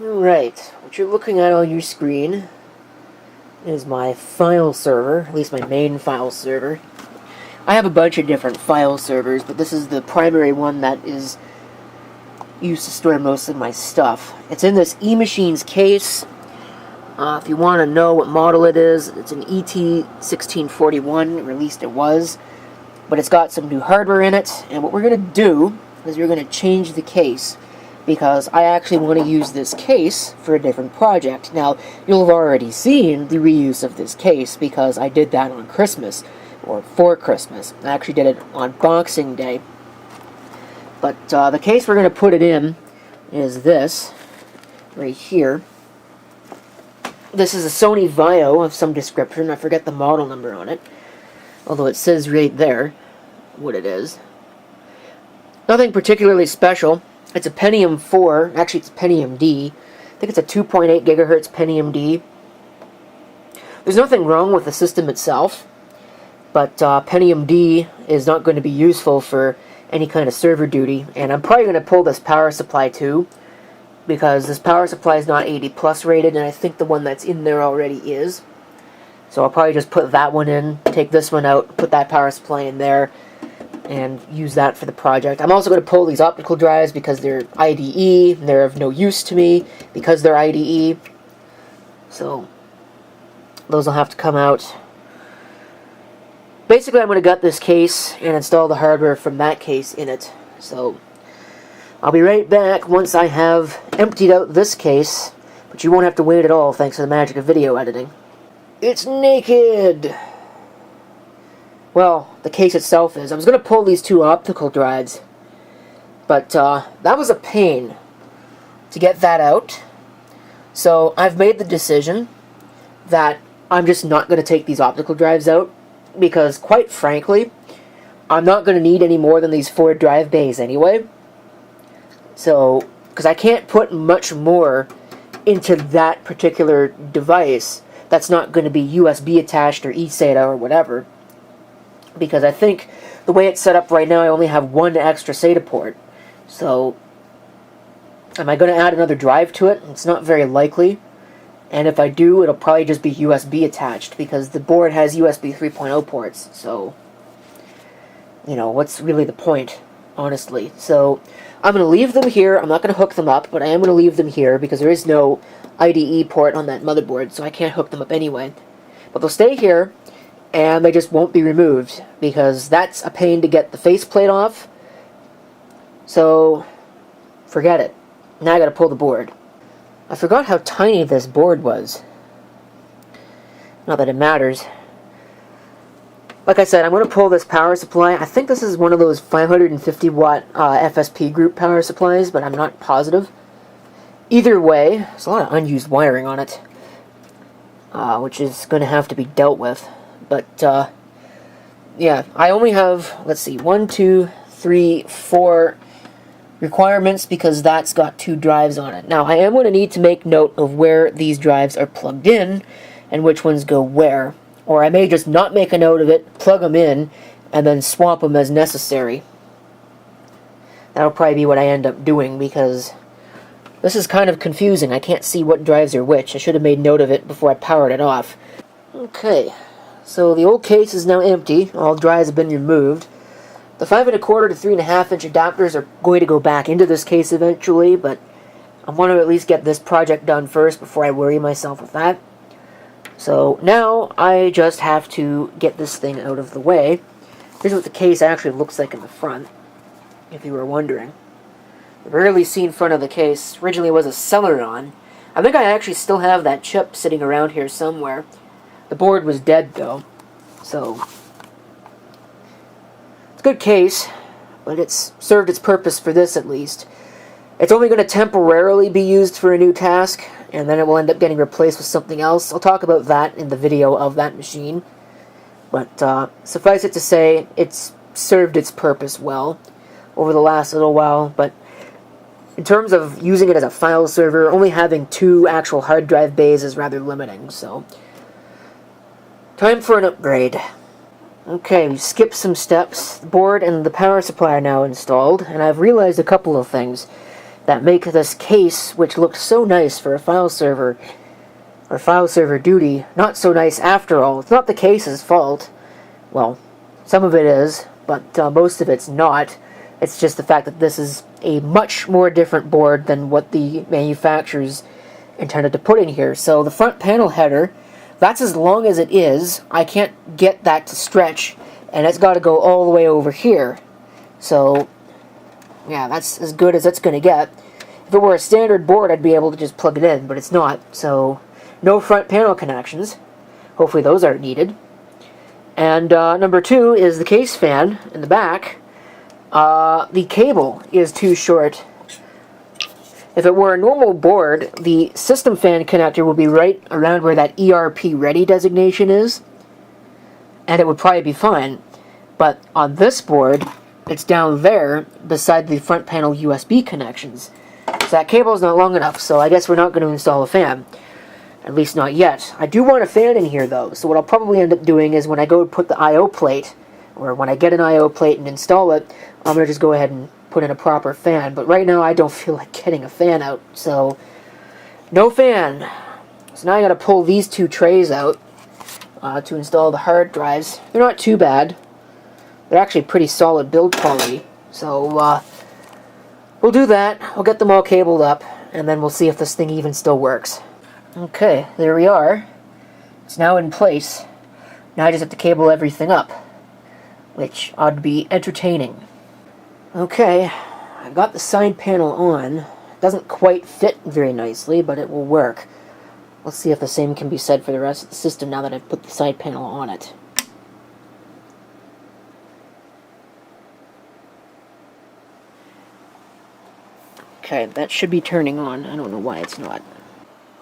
Alright, what you're looking at on your screen is my file server, at least my main file server. I have a bunch of different file servers, but this is the primary one that is used to store most of my stuff. It's in this eMachines case. If you want to know what model it is, it's an ET1641, or at least it was. But it's got some new hardware in it, and what we're going to do is we're going to change the case, because I actually want to use this case for a different project. Now, you'll have already seen the reuse of this case, because I did that on Christmas, or for Christmas. I actually did it on Boxing Day. But the case we're going to put it in is this, right here. This is a Sony Vaio of some description. I forget the model number on it, although it says right there what it is. Nothing particularly special. It's a Pentium 4. Actually, it's Pentium D. I think it's a 2.8 gigahertz Pentium D. There's nothing wrong with the system itself, but Pentium D is not going to be useful for any kind of server duty, and I'm probably going to pull this power supply too, because this power supply is not 80 plus rated, and I think the one that's in there already is. So I'll probably just put that one in, take this one out, put that power supply in there, and use that for the project. I'm also going to pull these optical drives because they're IDE, and they're of no use to me because they're IDE. So those will have to come out. Basically, I'm going to gut this case and install the hardware from that case in it. So I'll be right back once I have emptied out this case, but you won't have to wait at all thanks to the magic of video editing. It's naked! Well, the case itself is. I was going to pull these two optical drives, but that was a pain to get that out. So I've made the decision that I'm just not going to take these optical drives out, because quite frankly, I'm not going to need any more than these 4 drive bays anyway. So, because I can't put much more into that particular device that's not going to be USB attached or eSATA or whatever. Because I think the way it's set up right now, I only have 1 extra SATA port. So, am I going to add another drive to it? It's not very likely. And if I do, it'll probably just be USB attached, because the board has USB 3.0 ports. So, you know, what's really the point, honestly? So, I'm going to leave them here. I'm not going to hook them up, but I am going to leave them here because there is no IDE port on that motherboard, so I can't hook them up anyway. But they'll stay here, and they just won't be removed, because that's a pain to get the faceplate off. So, forget it. Now I got to pull the board. I forgot how tiny this board was. Not that it matters. Like I said, I'm going to pull this power supply. I think this is one of those 550 watt FSP group power supplies, but I'm not positive. Either way, there's a lot of unused wiring on it, which is going to have to be dealt with. But, yeah, I only have, let's see, 1, 2, 3, 4 requirements, because that's got 2 drives on it. Now, I am going to need to make note of where these drives are plugged in and which ones go where. Or I may just not make a note of it, plug them in, and then swap them as necessary. That'll probably be what I end up doing, because this is kind of confusing. I can't see what drives are which. I should have made note of it before I powered it off. Okay, so the old case is now empty. All drives have been removed. The 5 1/4 to 3.5 inch adapters are going to go back into this case eventually, but I want to at least get this project done first before I worry myself with that. So now I just have to get this thing out of the way. Here's what the case actually looks like in the front, if you were wondering. The rarely seen front of the case originally was a Celeron. I think I actually still have that chip sitting around here somewhere. The board was dead though, so it's a good case, but it's served its purpose for this at least. It's only going to temporarily be used for a new task, and then it will end up getting replaced with something else. I'll talk about that in the video of that machine. But suffice it to say, it's served its purpose well over the last little while. But in terms of using it as a file server, only having 2 actual hard drive bays is rather limiting. So, time for an upgrade. Okay, we skipped some steps. The board and the power supply are now installed, and I've realized a couple of things. that make this case, which looked so nice for a file server, or file server duty, not so nice after all. It's not the case's fault. Well, some of it is, but most of it's not. It's just the fact that this is a much more different board than what the manufacturers intended to put in here. So the front panel header, that's as long as it is. I can't get that to stretch, and it's got to go all the way over here. So, yeah, that's as good as it's going to get. If it were a standard board, I'd be able to just plug it in, but it's not. So, no front panel connections. Hopefully those aren't needed. And number 2 is the case fan in the back. The cable is too short. If it were a normal board, the system fan connector would be right around where that ERP ready designation is, and it would probably be fine. But on this board, it's down there beside the front panel USB connections. So that cable is not long enough, so I guess we're not going to install a fan. At least not yet. I do want a fan in here though, so what I'll probably end up doing is when I go put the I.O. plate, or when I get an I.O. plate and install it, I'm going to just go ahead and put in a proper fan. But right now I don't feel like getting a fan out, so no fan. So now I got to pull these 2 trays out to install the hard drives. They're not too bad. They're actually pretty solid build quality. So we'll do that. We'll get them all cabled up, and then we'll see if this thing even still works. Okay, there we are. It's now in place. Now I just have to cable everything up, which ought to be entertaining. Okay, I've got the side panel on. It doesn't quite fit very nicely, but it will work. Let's see if the same can be said for the rest of the system now that I've put the side panel on it. Okay, that should be turning on. I don't know why it's not.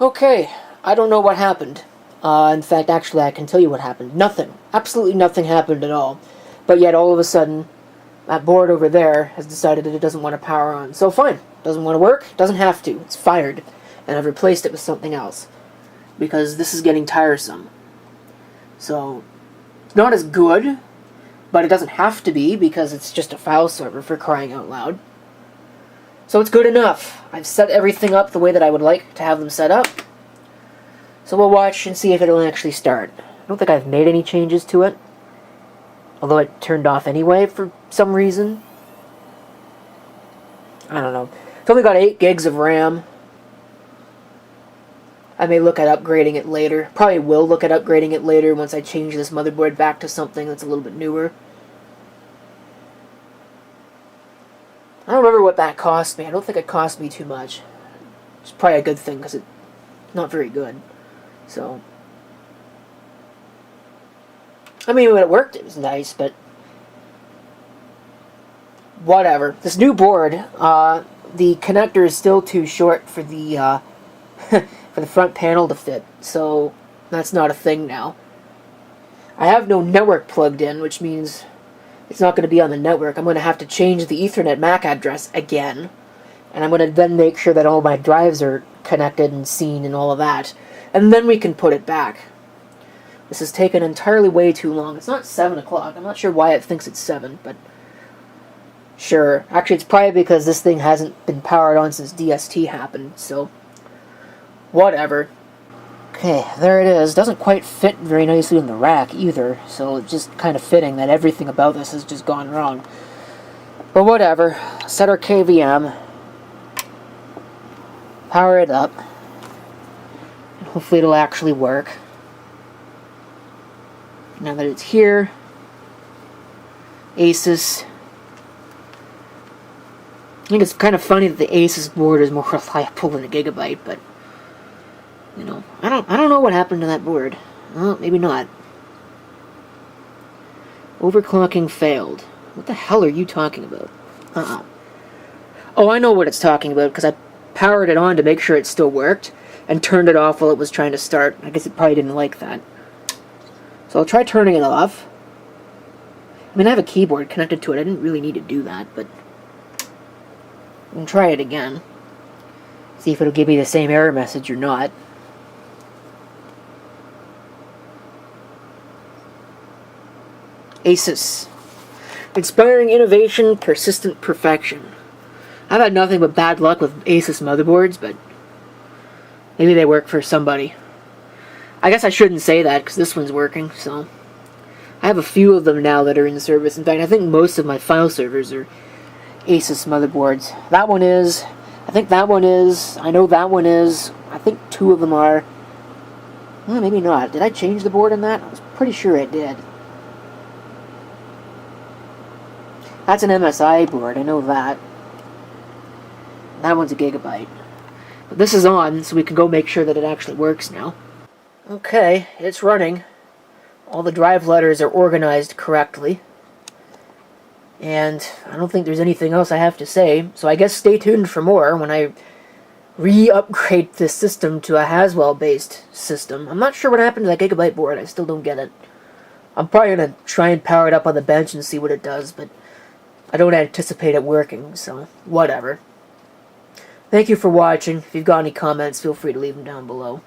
Okay, I don't know what happened. In fact, actually, I can tell you what happened. Nothing. Absolutely nothing happened at all. But yet, all of a sudden, that board over there has decided that it doesn't want to power on. So fine. Doesn't want to work. Doesn't have to. It's fired. And I've replaced it with something else. Because this is getting tiresome. So, it's not as good, but it doesn't have to be because it's just a file server, for crying out loud. So it's good enough. I've set everything up the way that I would like to have them set up. So we'll watch and see if it'll actually start. I don't think I've made any changes to it. Although it turned off anyway for some reason. I don't know. It's only got 8 gigs of RAM. I may look at upgrading it later. Probably will look at upgrading it later once I change this motherboard back to something that's a little bit newer. I don't remember what that cost me. I don't think it cost me too much. It's probably a good thing because it's not very good. So, I mean, when it worked, it was nice, but whatever. This new board, the connector is still too short for the for the front panel to fit, so that's not a thing now. I have no network plugged in, which means it's not going to be on the network. I'm going to have to change the Ethernet MAC address again. And I'm going to then make sure that all my drives are connected and seen and all of that. And then we can put it back. This has taken entirely way too long. It's not 7 o'clock. I'm not sure why it thinks it's 7, but sure. Actually, it's probably because this thing hasn't been powered on since DST happened, so whatever. Okay, there it is. Doesn't quite fit very nicely in the rack either, so it's just kind of fitting that everything about this has just gone wrong. But whatever. Set our KVM. Power it up. And hopefully it'll actually work. Now that it's here, Asus. I think it's kind of funny that the Asus board is more reliable than a Gigabyte, but you know, I don't know what happened to that board. Well, maybe not. Overclocking failed. What the hell are you talking about? Oh, I know what it's talking about, because I powered it on to make sure it still worked, and turned it off while it was trying to start. I guess it probably didn't like that. So I'll try turning it off. I mean, I have a keyboard connected to it. I didn't really need to do that, but I can try it again. See if it'll give me the same error message or not. Asus. Inspiring innovation, persistent perfection. I've had nothing but bad luck with Asus motherboards, but maybe they work for somebody. I guess I shouldn't say that, because this one's working, so... I have a few of them now that are in service. In fact, I think most of my file servers are Asus motherboards. That one is. I think that one is. I know that one is. I think 2 of them are. Well, maybe not. Did I change the board in that? I was pretty sure I did. That's an MSI board. I know that. That one's a Gigabyte. But this is on, so we can go make sure that it actually works now. Okay, it's running. All the drive letters are organized correctly. And I don't think there's anything else I have to say, so I guess stay tuned for more when I re-upgrade this system to a Haswell-based system. I'm not sure what happened to that Gigabyte board, I still don't get it. I'm probably going to try and power it up on the bench and see what it does, but I don't anticipate it working, so whatever. Thank you for watching. If you've got any comments, feel free to leave them down below.